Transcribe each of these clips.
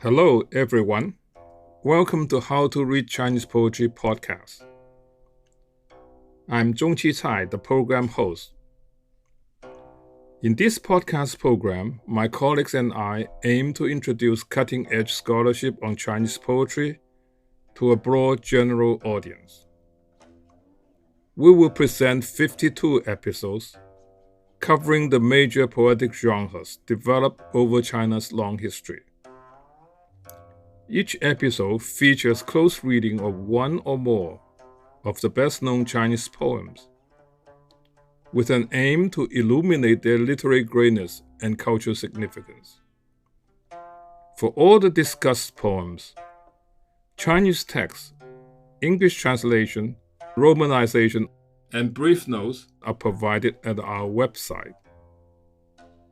Hello, everyone. Welcome to How to Read Chinese Poetry podcast. I'm Zong-qi, the program host. In this podcast program, my colleagues and I aim to introduce cutting-edge scholarship on Chinese poetry to a broad general audience. We will present 52 episodes covering the major poetic genres developed over China's long history. Each episode features close reading of one or more of the best-known Chinese poems, with an aim to illuminate their literary greatness and cultural significance. For all the discussed poems, Chinese text, English translation, romanization, and brief notes are provided at our website,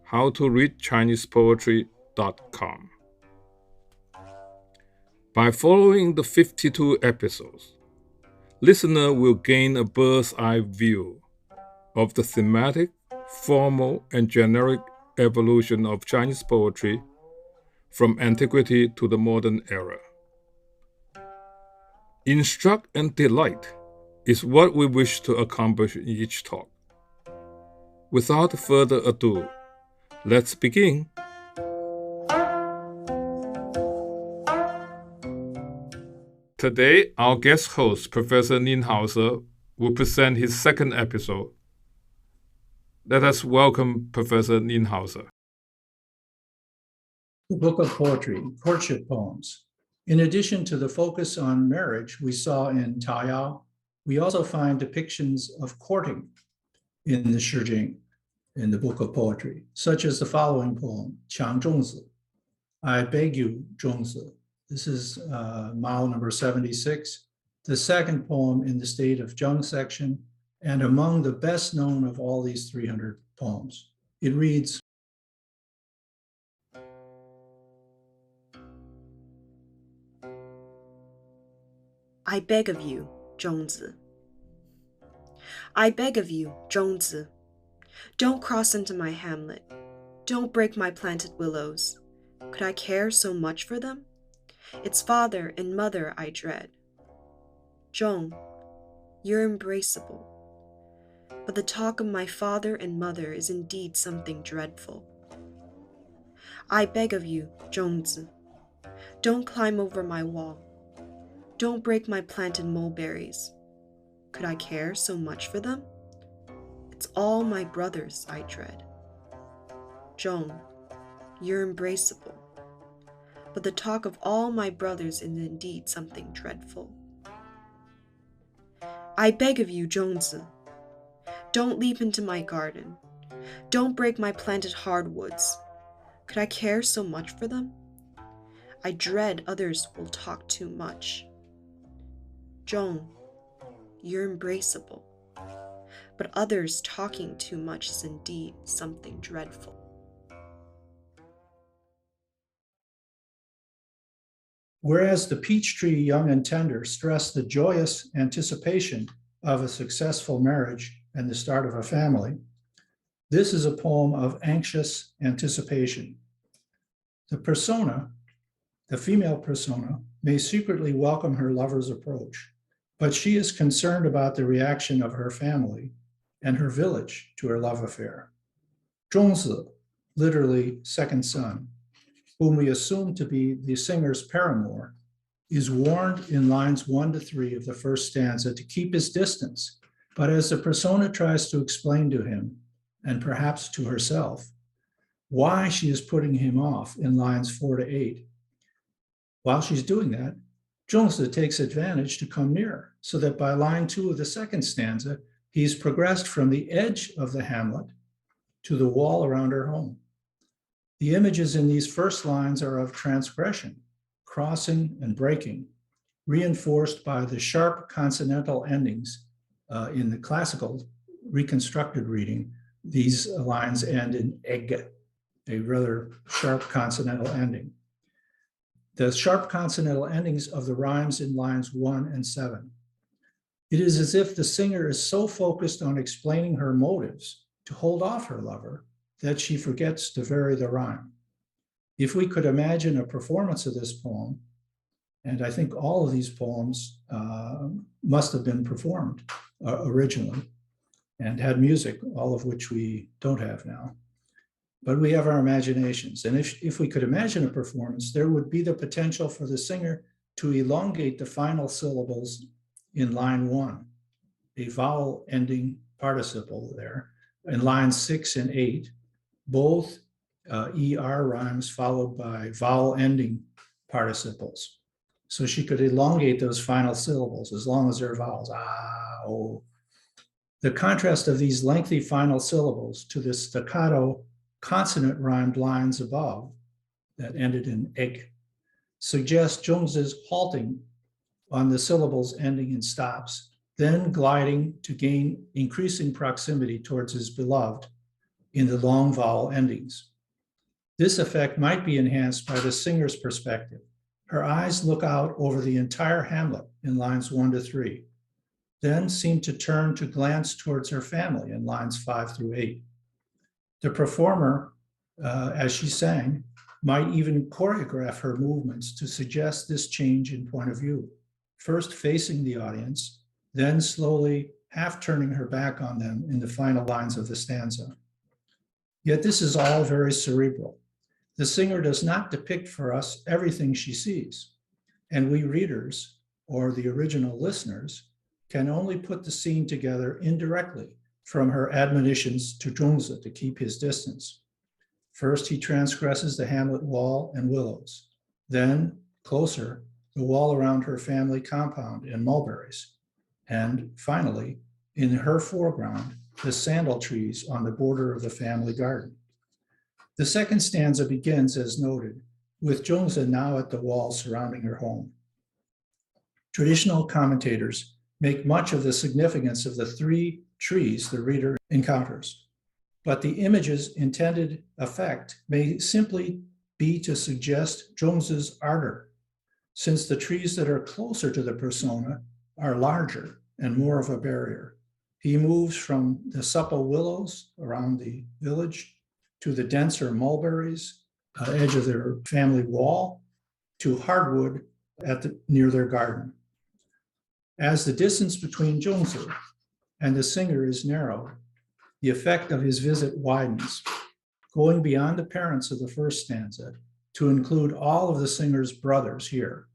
howtoreadchinesepoetry.com. By following the 52 episodes, listener will gain a bird's-eye view of the thematic, formal, and generic evolution of Chinese poetry from antiquity to the modern era. Instruct and delight is what we wish to accomplish in each talk. Without further ado, let's begin. Today, our guest host, Professor Nienhauser, will present his second episode. Let us welcome Professor Nienhauser. The Book of Poetry, Courtship Poems. In addition to the focus on marriage we saw in Taiyao, we also find depictions of courting in the Shijing, in the Book of Poetry, such as the following poem, Zhong Zi, I beg you, Zhong Zi. This is mile number 76, the second poem in the State of Zheng section, and among the best known of all these 300 poems. It reads, I beg of you, Zhong Zi. I beg of you, Zhong Zi. Don't cross into my hamlet. Don't break my planted willows. Could I care so much for them? Its father and mother I dread. Zhong, you're embraceable. But the talk of my father and mother is indeed something dreadful. I beg of you, Zhong Zi. Don't climb over my wall. Don't break my planted mulberries. Could I care so much for them? It's all my brothers I dread. Zhong, you're embraceable. But the talk of all my brothers is indeed something dreadful. I beg of you, Zhong Zi, don't leap into my garden. Don't break my planted hardwoods. Could I care so much for them? I dread others will talk too much. Zhong, you're embraceable. But others talking too much is indeed something dreadful. whereas the peach tree young and tender stress the joyous anticipation of a successful marriage and the start of a family, this is a poem of anxious anticipation. The persona, the female persona, may secretly welcome her lover's approach, but she is concerned about the reaction of her family and her village to her love affair. Zhong Zi, literally second son, whom we assume to be the singer's paramour, is warned in lines 1 to 3 of the first stanza to keep his distance. But as the persona tries to explain to him, and perhaps to herself, why she is putting him off in lines 4 to 8, while she's doing that, Zhong Zi takes advantage to come near, so that by line 2 of the second stanza, he's progressed from the edge of the hamlet to the wall around her home. The images in these first lines are of transgression, crossing and breaking, reinforced by the sharp consonantal endings. In the classical reconstructed reading, these lines end in egg, a rather sharp consonantal ending. The sharp consonantal endings of the rhymes in lines 1 and 7. It is as if the singer is so focused on explaining her motives to hold off her lover that she forgets to vary the rhyme. If we could imagine a performance of this poem, and I think all of these poems must have been performed originally and had music, all of which we don't have now. But we have our imaginations. And if we could imagine a performance, there would be the potential for the singer to elongate the final syllables in line 1, a vowel ending participle there. In lines 6 and 8, both ER rhymes followed by vowel ending participles. So she could elongate those final syllables as long as they're vowels. Ah, oh. The contrast of these lengthy final syllables to the staccato consonant rhymed lines above that ended in egg suggests Zhong Zi's halting on the syllables ending in stops, then gliding to gain increasing proximity towards his beloved in the long vowel endings. This effect might be enhanced by the singer's perspective. Her eyes look out over the entire hamlet in lines 1 to 3, then seem to turn to glance towards her family in lines 5 through 8. The performer, as she sang, might even choreograph her movements to suggest this change in point of view, first facing the audience, then slowly half turning her back on them in the final lines of the stanza. Yet this is all very cerebral. The singer does not depict for us everything she sees, and we readers, or the original listeners, can only put the scene together indirectly from her admonitions to Zhong Zi to keep his distance. First, he transgresses the hamlet wall and willows. Then, closer, the wall around her family compound and mulberries. And finally, in her foreground, the sandal trees on the border of the family garden. The second stanza begins, as noted, with Zhong Zi now at the wall surrounding her home. Traditional commentators make much of the significance of the 3 trees the reader encounters, but the image's intended effect may simply be to suggest Zhong Zi's ardor, since the trees that are closer to the persona are larger and more of a barrier. He moves from the supple willows around the village to the denser mulberries, edge of their family wall, to hardwood near their garden. As the distance between Zhong Zi and the singer is narrowed, the effect of his visit widens, going beyond the parents of the first stanza to include all of the singer's brothers here.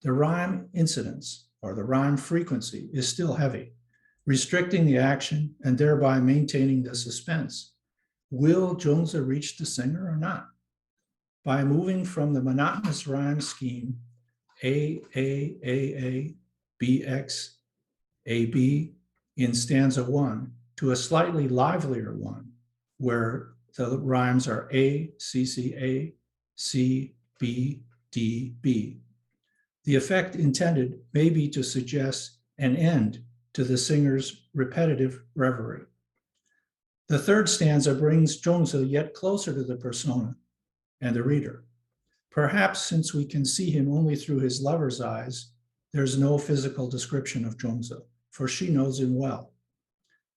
The rhyme incidence, or the rhyme frequency, is still heavy, restricting the action and thereby maintaining the suspense. Will Zhong Zi reach the singer or not? By moving from the monotonous rhyme scheme A, B, X, A, B in stanza 1 to a slightly livelier one, where the rhymes are A, C, C, B, D, B. The effect intended may be to suggest an end to the singer's repetitive reverie. The third stanza brings Zhong Zi yet closer to the persona and the reader. Perhaps since we can see him only through his lover's eyes, there's no physical description of Zhong Zi, for she knows him well.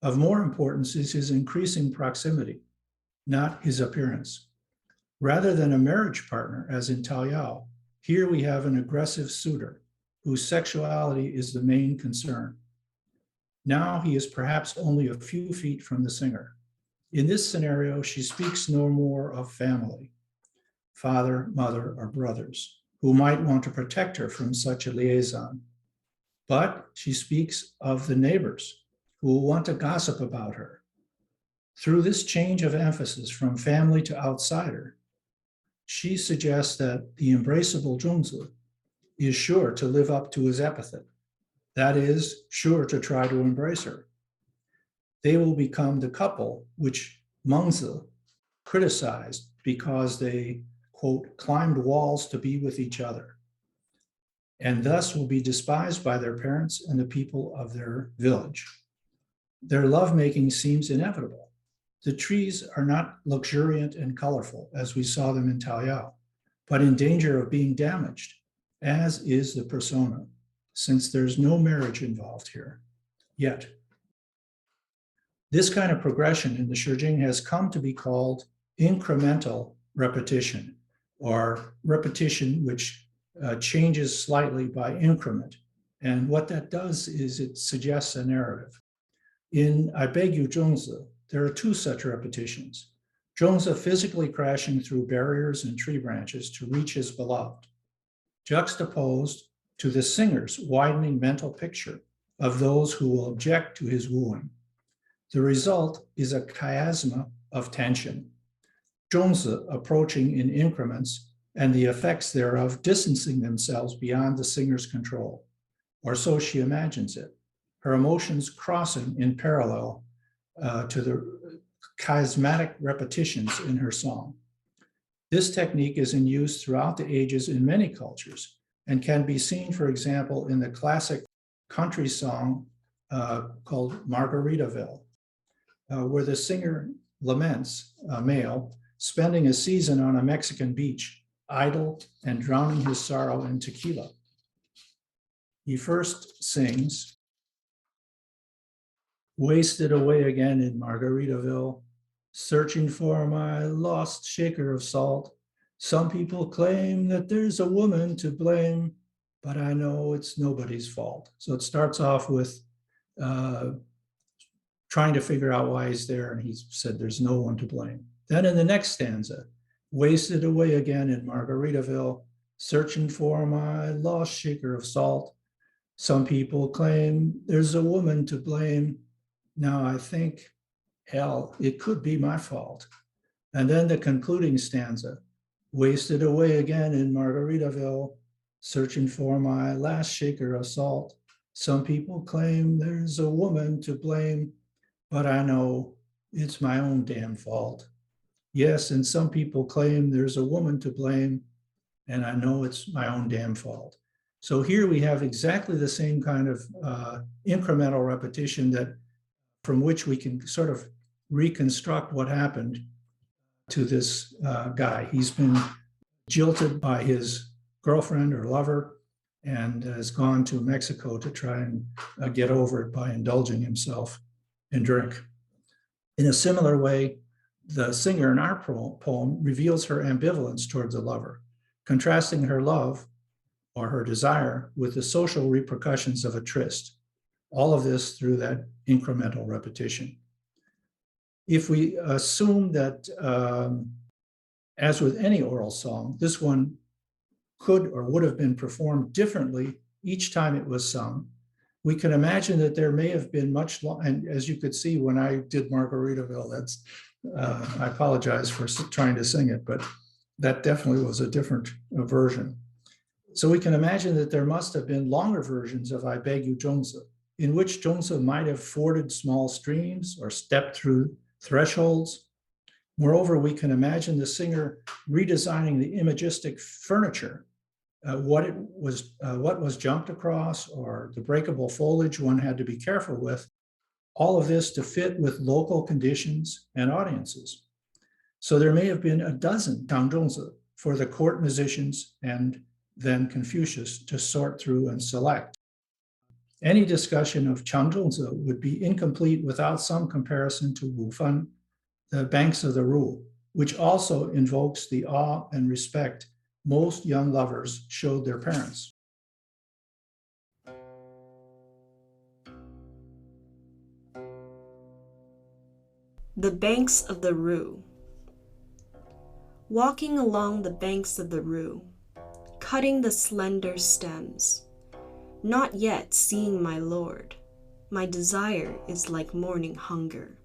Of more importance is his increasing proximity, not his appearance. Rather than a marriage partner, as in Taoyao, here we have an aggressive suitor whose sexuality is the main concern. Now he is perhaps only a few feet from the singer. In this scenario, she speaks no more of family, father, mother, or brothers, who might want to protect her from such a liaison. But she speaks of the neighbors who will want to gossip about her. Through this change of emphasis from family to outsider, she suggests that the embraceable Zhong Zi is sure to live up to his epithet, that is, sure to try to embrace her. They will become the couple which Mengzi criticized because they, quote, climbed walls to be with each other, and thus will be despised by their parents and the people of their village. Their lovemaking seems inevitable. The trees are not luxuriant and colorful as we saw them in Taoyao, but in danger of being damaged, as is the persona, since there's no marriage involved here yet. This kind of progression in the Shijing has come to be called incremental repetition, or repetition, which changes slightly by increment. And what that does is it suggests a narrative. In I Beg You, Zhong Zi, there are two such repetitions. Zhong Zi physically crashing through barriers and tree branches to reach his beloved, juxtaposed to the singer's widening mental picture of those who will object to his wooing. The result is a chiasma of tension, Zhong Zi approaching in increments and the effects thereof distancing themselves beyond the singer's control, or so she imagines it, her emotions crossing in parallel to the chiasmatic repetitions in her song. This technique is in use throughout the ages in many cultures and can be seen, for example, in the classic country song called Margaritaville, where the singer laments a male spending a season on a Mexican beach, idle and drowning his sorrow in tequila. He first sings, wasted away again in Margaritaville, searching for my lost shaker of salt. Some people claim that there's a woman to blame, but I know it's nobody's fault. So it starts off with trying to figure out why he's there, and he said there's no one to blame. Then in the next stanza, wasted away again in Margaritaville, searching for my lost shaker of salt. Some people claim there's a woman to blame. Now I think, hell, it could be my fault. And then the concluding stanza, wasted away again in Margaritaville, searching for my last shaker of salt. Some people claim there's a woman to blame, but I know it's my own damn fault. Yes, and some people claim there's a woman to blame, and I know it's my own damn fault. So here we have exactly the same kind of incremental repetition that from which we can sort of reconstruct what happened to this guy. He's been jilted by his girlfriend or lover and has gone to Mexico to try and get over it by indulging himself in drink. In a similar way, the singer in our poem reveals her ambivalence towards the lover, contrasting her love or her desire with the social repercussions of a tryst. All of this through that incremental repetition. If we assume that, as with any oral song, this one could or would have been performed differently each time it was sung, we can imagine that there may have been much long, and as you could see when I did Margaritaville, that's, I apologize for trying to sing it, but that definitely was a different version. So we can imagine that there must have been longer versions of I Beg You, Zhong Zi, in which Zhong Zi might have forded small streams or stepped through thresholds. Moreover, we can imagine the singer redesigning the imagistic furniture, what was jumped across or the breakable foliage one had to be careful with, all of this to fit with local conditions and audiences. So there may have been a dozen Zhong Zi for the court musicians and then Confucius to sort through and select. Any discussion of Zhong Zi would be incomplete without some comparison to Wu Fan, the banks of the Ru, which also invokes the awe and respect most young lovers showed their parents. The banks of the Ru. Walking along the banks of the Ru, cutting the slender stems, not yet seeing my lord, my desire is like morning hunger.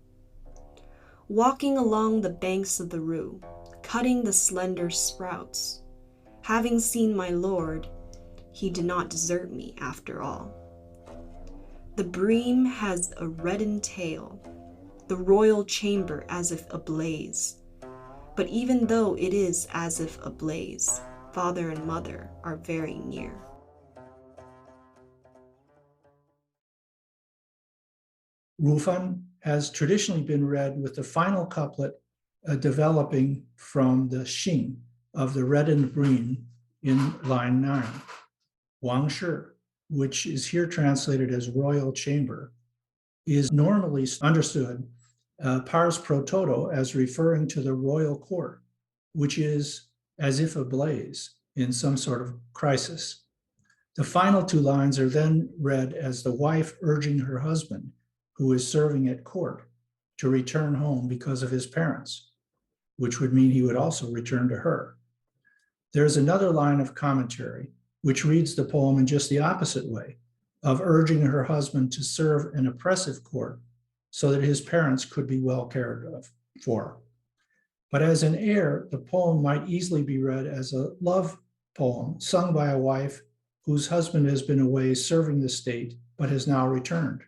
Walking along the banks of the Ru, cutting the slender sprouts, having seen my lord, he did not desert me after all. The bream has a reddened tail, the royal chamber as if ablaze. But even though it is as if ablaze, father and mother are very near. Wu Fan has traditionally been read with the final couplet developing from the xing of the reddened bream in line 9. Wang Shi, which is here translated as royal chamber, is normally understood pars pro toto as referring to the royal court, which is as if ablaze in some sort of crisis. The final two lines are then read as the wife urging her husband, who is serving at court, to return home because of his parents, which would mean he would also return to her. There's another line of commentary which reads the poem in just the opposite way, of urging her husband to serve an oppressive court so that his parents could be well cared for. But as an air, the poem might easily be read as a love poem sung by a wife whose husband has been away serving the state but has now returned.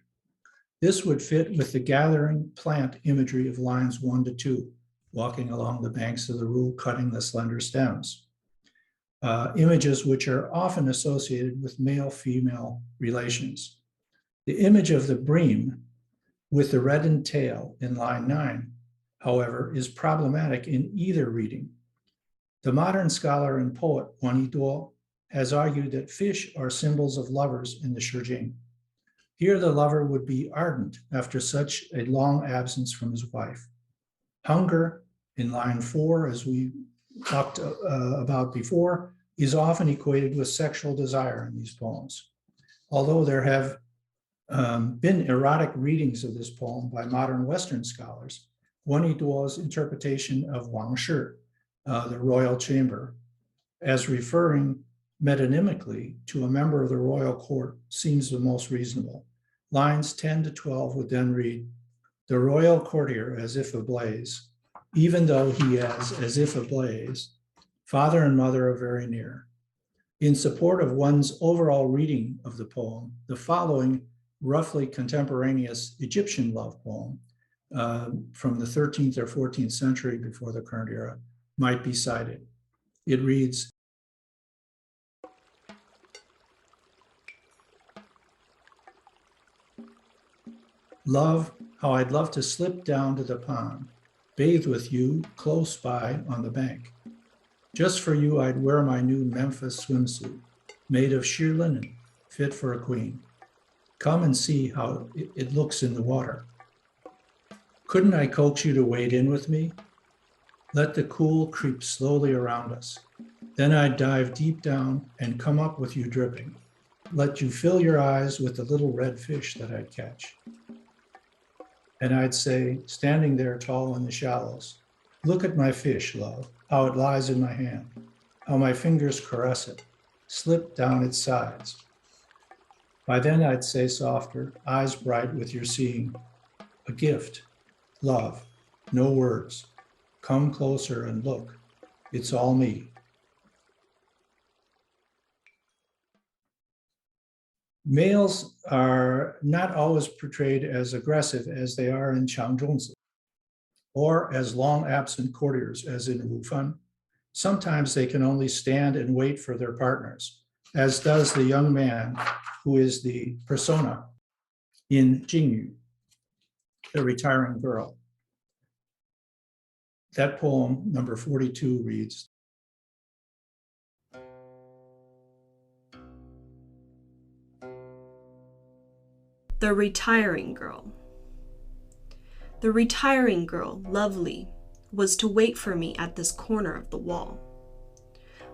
This would fit with the gathering plant imagery of lines 1 to 2, walking along the banks of the Ru, cutting the slender stems. Images which are often associated with male-female relations. The image of the bream with the reddened tail in line 9, however, is problematic in either reading. The modern scholar and poet Wang Yiduo has argued that fish are symbols of lovers in the Shijing. Here the lover would be ardent after such a long absence from his wife. Hunger, in line 4, as we talked about before, is often equated with sexual desire in these poems. Although there have been erotic readings of this poem by modern Western scholars, Wang Yiduo's interpretation of Wang Shi, the royal chamber, as referring metonymically to a member of the royal court seems the most reasonable. Lines 10 to 12 would then read, the royal courtier as if ablaze, even though he is as if ablaze, father and mother are very near. In support of one's overall reading of the poem, the following roughly contemporaneous Egyptian love poem from the 13th or 14th century before the current era might be cited. It reads, love, how I'd love to slip down to the pond, bathe with you close by on the bank. Just for you, I'd wear my new Memphis swimsuit, made of sheer linen, fit for a queen. Come and see how it looks in the water. Couldn't I coax you to wade in with me? Let the cool creep slowly around us. Then I'd dive deep down and come up with you dripping. Let you fill your eyes with the little red fish that I'd catch. And I'd say, standing there tall in the shallows, look at my fish, love, how it lies in my hand, how my fingers caress it, slip down its sides. By then I'd say softer, eyes bright with your seeing, a gift, love, no words. Come closer and look, it's all me. Males are not always portrayed as aggressive as they are in Zhong Zi, or as long absent courtiers as in Wu Fan. Sometimes they can only stand and wait for their partners, as does the young man who is the persona in Jingyu, the retiring girl. That poem, number 42, reads, The retiring girl. The retiring girl, lovely, was to wait for me at this corner of the wall.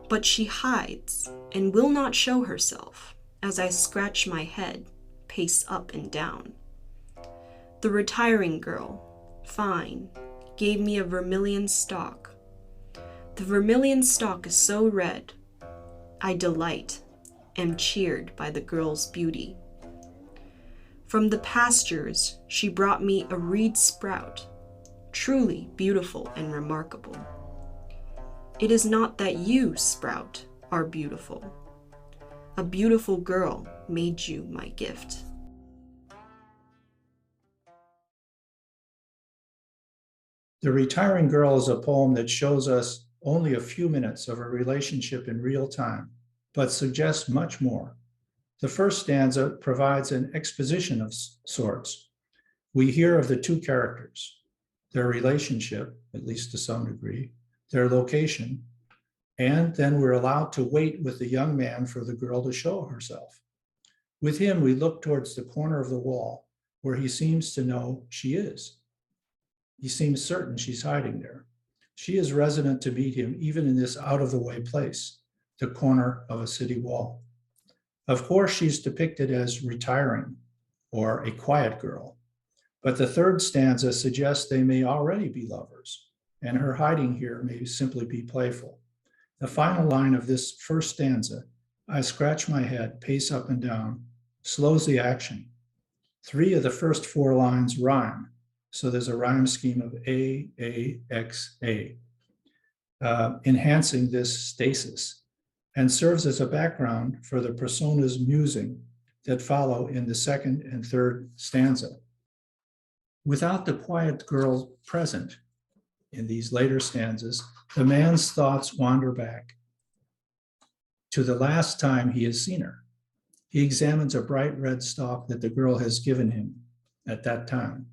But she hides and will not show herself as I scratch my head, pace up and down. The retiring girl, fine, gave me a vermilion stalk. The vermilion stalk is so red, I delight, am cheered by the girl's beauty. From the pastures, she brought me a reed sprout, truly beautiful and remarkable. It is not that you, sprout, are beautiful. A beautiful girl made you my gift. The Retiring Girl is a poem that shows us only a few minutes of a relationship in real time, but suggests much more. The first stanza provides an exposition of sorts. We hear of the two characters, their relationship, at least to some degree, their location, and then we're allowed to wait with the young man for the girl to show herself. With him, we look towards the corner of the wall where he seems to know she is. He seems certain she's hiding there. She is resident to meet him even in this out-of-the-way place, the corner of a city wall. Of course, she's depicted as retiring or a quiet girl, but the third stanza suggests they may already be lovers, and her hiding here may simply be playful. The final line of this first stanza, I scratch my head, pace up and down, slows the action. 3 of the first 4 lines rhyme, so there's a rhyme scheme of A, X, A, enhancing this stasis, and serves as a background for the persona's musing that follow in the second and third stanza. Without the quiet girl present in these later stanzas, the man's thoughts wander back to the last time he has seen her. He examines a bright red stalk that the girl has given him at that time.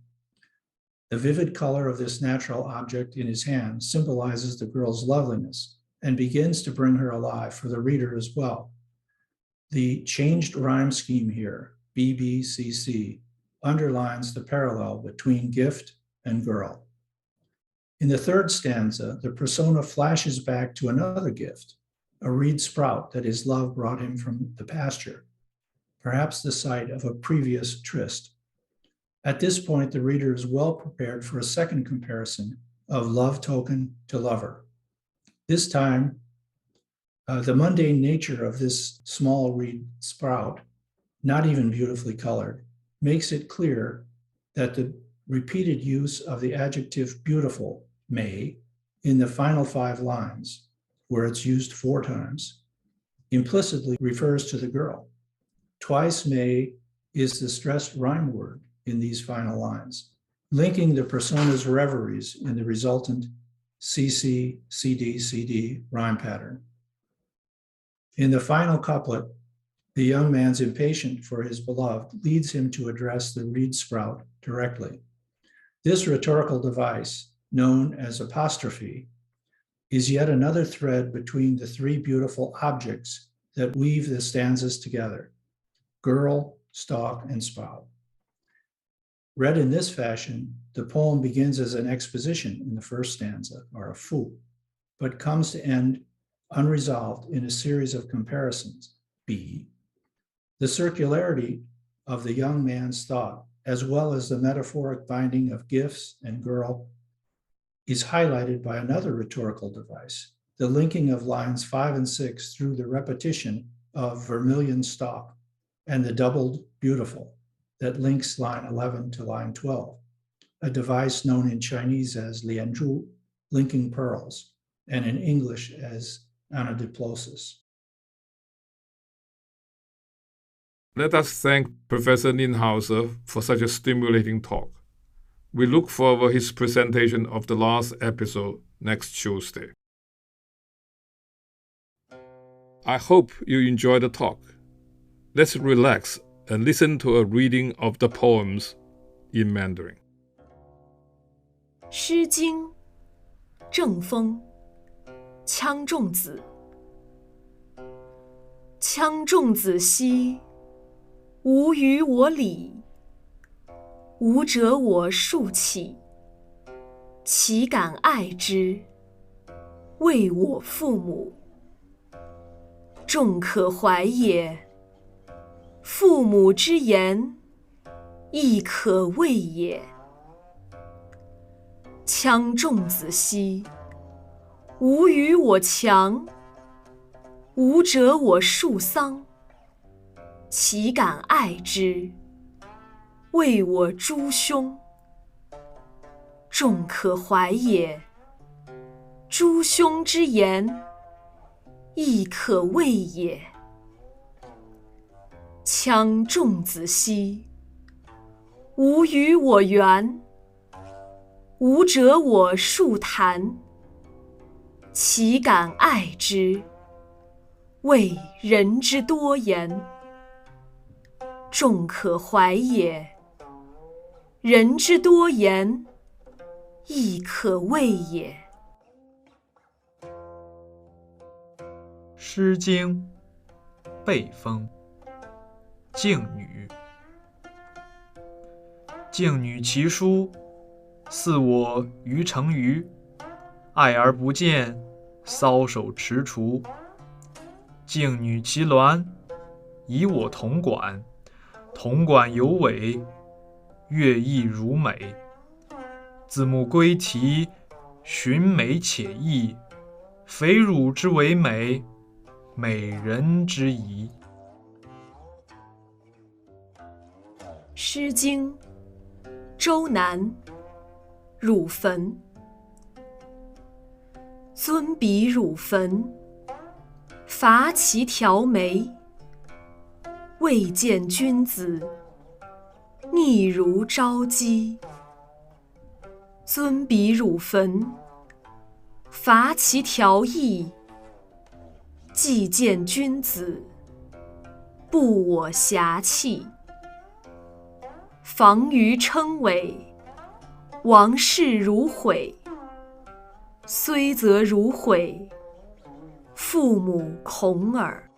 The vivid color of this natural object in his hand symbolizes the girl's loveliness and begins to bring her alive for the reader as well. The changed rhyme scheme here, BBCC, underlines the parallel between gift and girl. In the third stanza, the persona flashes back to another gift, a reed sprout that his love brought him from the pasture, perhaps the site of a previous tryst. At this point, the reader is well prepared for a second comparison of love token to lover. This time, the mundane nature of this small reed sprout, not even beautifully colored, makes it clear that the repeated use of the adjective beautiful, may, in the final 5 lines, where it's used 4 times, implicitly refers to the girl. Twice may is the stressed rhyme word in these final lines, linking the persona's reveries in the resultant CC, CD, CD rhyme pattern. In the final couplet, the young man's impatient for his beloved leads him to address the reed sprout directly. This rhetorical device, known as apostrophe, is yet another thread between the 3 beautiful objects that weave the stanzas together: girl, stalk, and sprout. Read in this fashion, the poem begins as an exposition in the first stanza, or a fu, but comes to end unresolved in a series of comparisons, B. The circularity of the young man's thought, as well as the metaphoric binding of gifts and girl, is highlighted by another rhetorical device, the linking of lines 5 and 6 through the repetition of vermilion stalk and the doubled beautiful that links line 11 to line 12, a device known in Chinese as lianzhu, linking pearls, and in English as anadiplosis. Let us thank Professor Nienhauser for such a stimulating talk. We look forward to his presentation of the last episode next Tuesday. I hope you enjoyed the talk. Let's relax and listen to a reading of the poems in Mandarin. 诗经正风羌仲子羌仲子兮吾与我礼吾者我庶起其感爱之谓我父母众可怀也父母之言亦可畏也羌仲子兮吾与我强吾者我庶桑其感爱之谓我诸兄众可怀也诸兄之言亦可畏也羌仲子兮吾与我园吾者我庶谈其感爱之谓人之多言众可怀也人之多言亦可畏也诗经背风敬女敬女其书似我于成鱼爱而不见，搔首踟蹰。静女其鸾，以我同管。同管有尾，乐亦如美。字幕归题，寻美且异。非汝之为美，美人之宜。诗经·周南，汝坟。尊比汝坟，伐其条眉。未见君子，逆如朝鸡。尊比汝坟，伐其条翼。既见君子，不我遐弃。防于称伟，王室如悔。虽则如悔，父母恐耳。